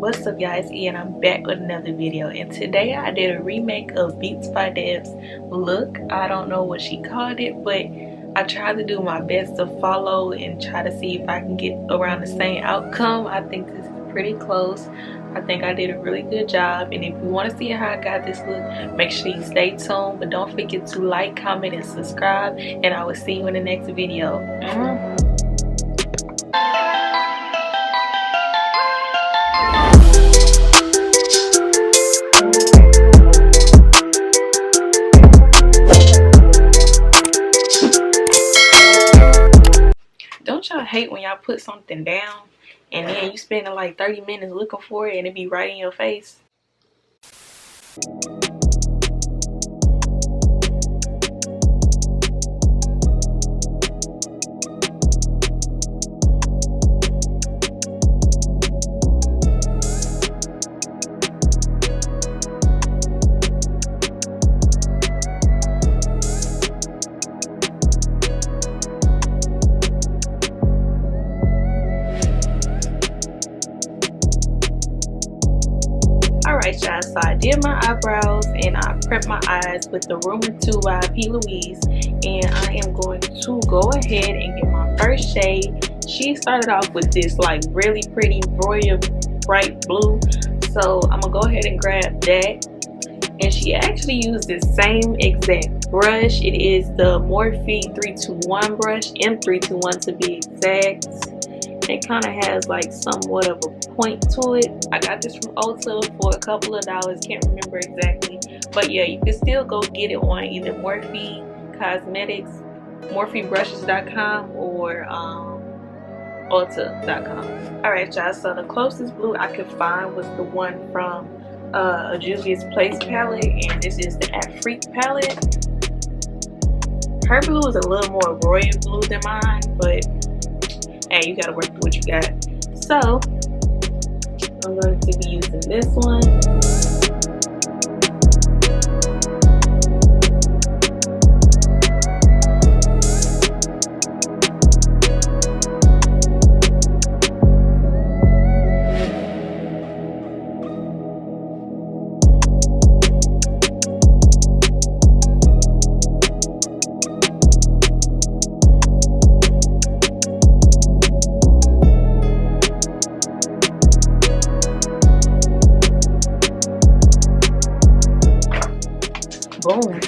What's up, guys? And I'm back with another video, and today I did a remake of Beats by Dev's look. I don't know what she called it, but I tried to do my best to follow and try to see if I can get around the same outcome. I think this is pretty close. I think I did a really good job, and if you want to see how I got this look, make sure you stay tuned, but don't forget to like, comment, and subscribe, and I will see you in the next video. Don't y'all hate when y'all put something down and then you spend like 30 minutes looking for it and it be right in your face? Alright, y'all, so I did my eyebrows and I prepped my eyes with the Room 2 by St. Louis, and I am going to go ahead and get my first shade. She started off with this like really pretty royal bright blue, so I'm gonna go ahead and grab that. And she actually used the same exact brush. It is the Morphe 321 brush, M321 to be exact. It kind of has like somewhat of a point to it. I got this from Ulta for a couple of dollars, can't remember exactly, but yeah, you can still go get it on either Morphe Cosmetics, MorpheBrushes.com, or Ulta.com. Alright, y'all, so the closest blue I could find was the one from a Juvia's Place palette, and this is the Afrique palette. Her blue is a little more royal blue than mine, but hey, you gotta work with what you got. So I'm going to be using this one. Boom.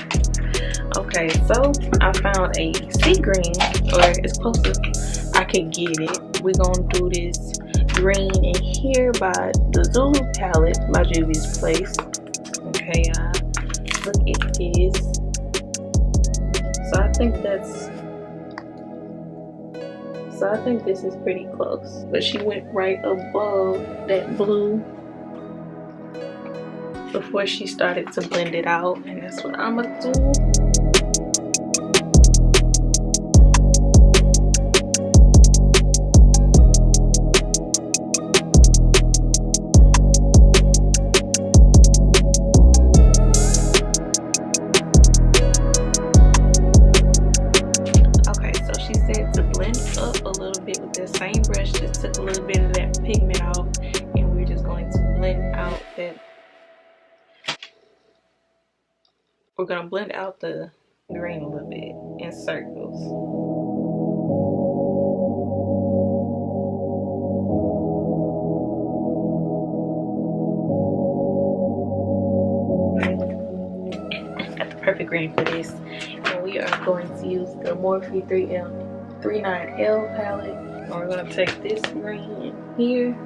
Okay, so I found a sea green, or as close as I could get it. We're gonna do this green in here by the Zulu palette by Juvia's Place. Okay, look at this. So I think this is pretty close, but she went right above that blue before she started to blend it out, and that's what I'm gonna do. Okay, so she said to blend up a little bit with the same brush, just took a little bit of that pigment off, and we're just going to blend out that. We're going to blend out the green a little bit in circles. Got the perfect green for this. And we are going to use the Morphe 39L palette. And we're going to take this green in here.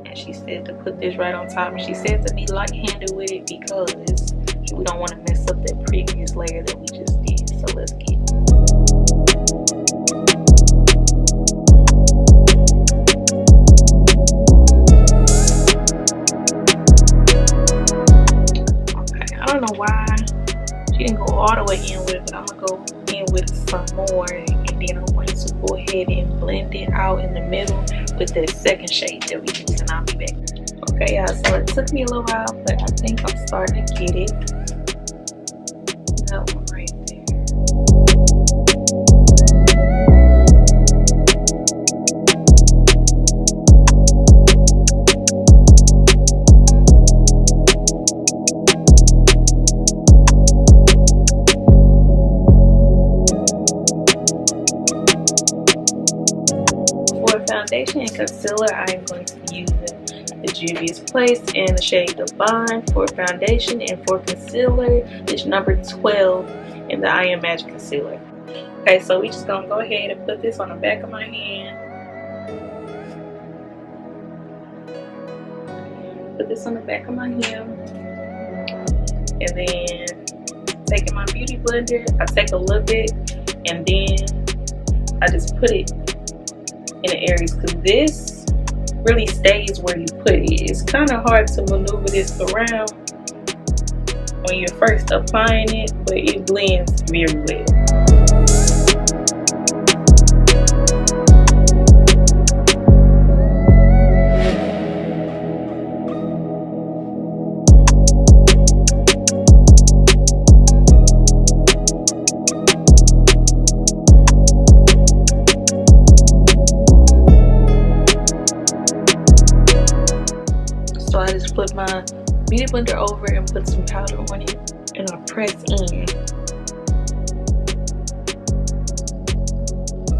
And she said to put this right on top. And she said to be light-handed with it because we don't want to mess up that previous layer that we just did. So let's get it. Okay, I don't know why she didn't go all the way in with it, but I'm going to go in with it some more. And then I'm going to go ahead and blend it out in the middle with the second shade that we used, and I'll be back. Okay, y'all, so it took me a little while, but I think I'm starting to get it. That one right there. foundation and concealer, I am going to be using the Juvias Place in the shade Gabon for foundation, and for concealer it's number 12 in the I Am Magic concealer. Okay, so we just gonna go ahead and put this on the back of my hand. Put this on the back of my hand, and then taking my beauty blender, I take a little bit and then I just put it in the areas, because this really stays where you put it. It's kind of hard to maneuver this around when you're first applying it, but it blends very well. So I just put my beauty blender over and put some powder on it, and I press in.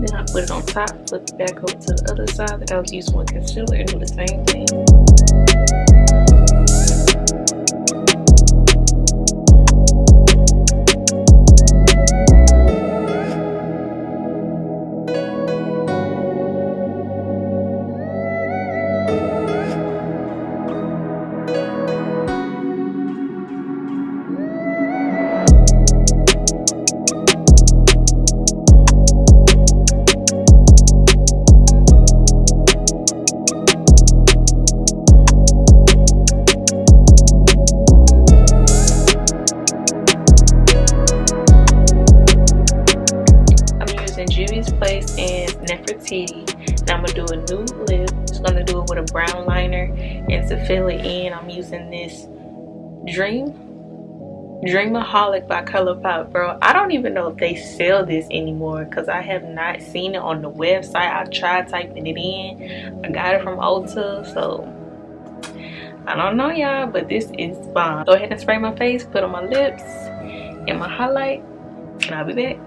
Then I put it on top, flip it back over to the other side that I was using with concealer, and do the same thing. Juvia's Place and Nefertiti. Now I'm gonna do a nude lip. Just gonna do it with a brown liner, and to fill it in, I'm using this Dreamaholic by Colourpop. Bro, I don't even know if they sell this anymore, because I have not seen it on the website. I tried typing it in. I got it from Ulta, so I don't know, y'all, but this is bomb. Go ahead and spray my face, put on my lips and my highlight, and I'll be back.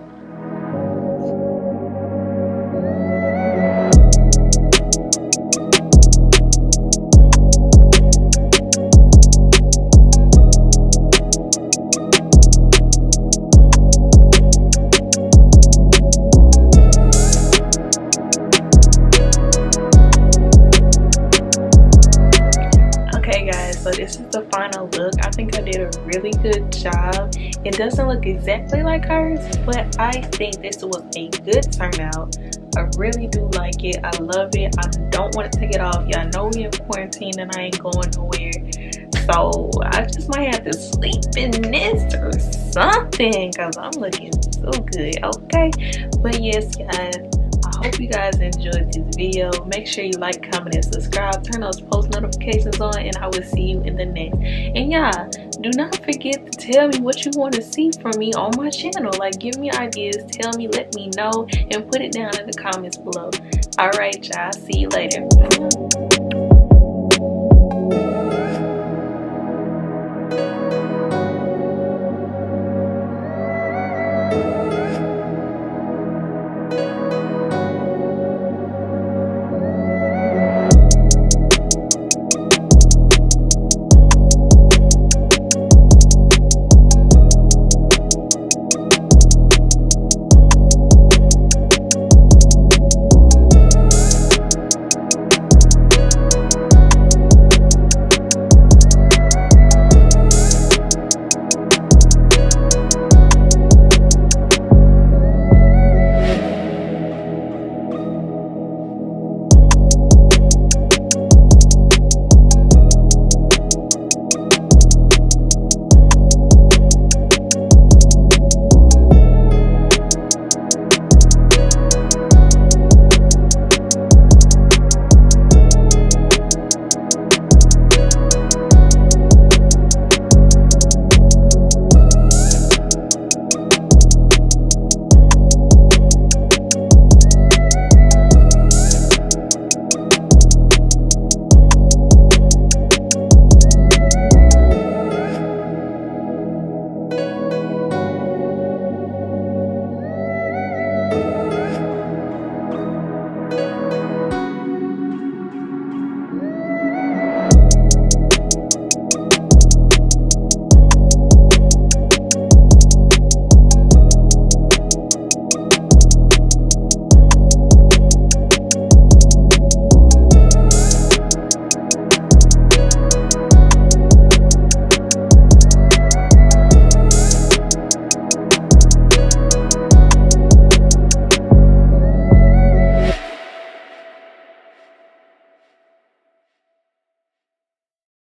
So this is the final look. I think I did a really good job. It doesn't look exactly like hers, but I think this was a good turnout. I really do like it. I love it. I don't want to take it off. Y'all know we in quarantine and I ain't going nowhere, so I just might have to sleep in this or something, because I'm looking so good. Okay, but yes guys, I hope you guys enjoyed this video. Make sure you like, comment, and subscribe. Turn those post notifications on, and I will see you in the next. And yeah, do not forget to tell me what you want to see from me on my channel. Like, give me ideas, tell me, let me know, and put it down in the comments below. Alright y'all, see you later.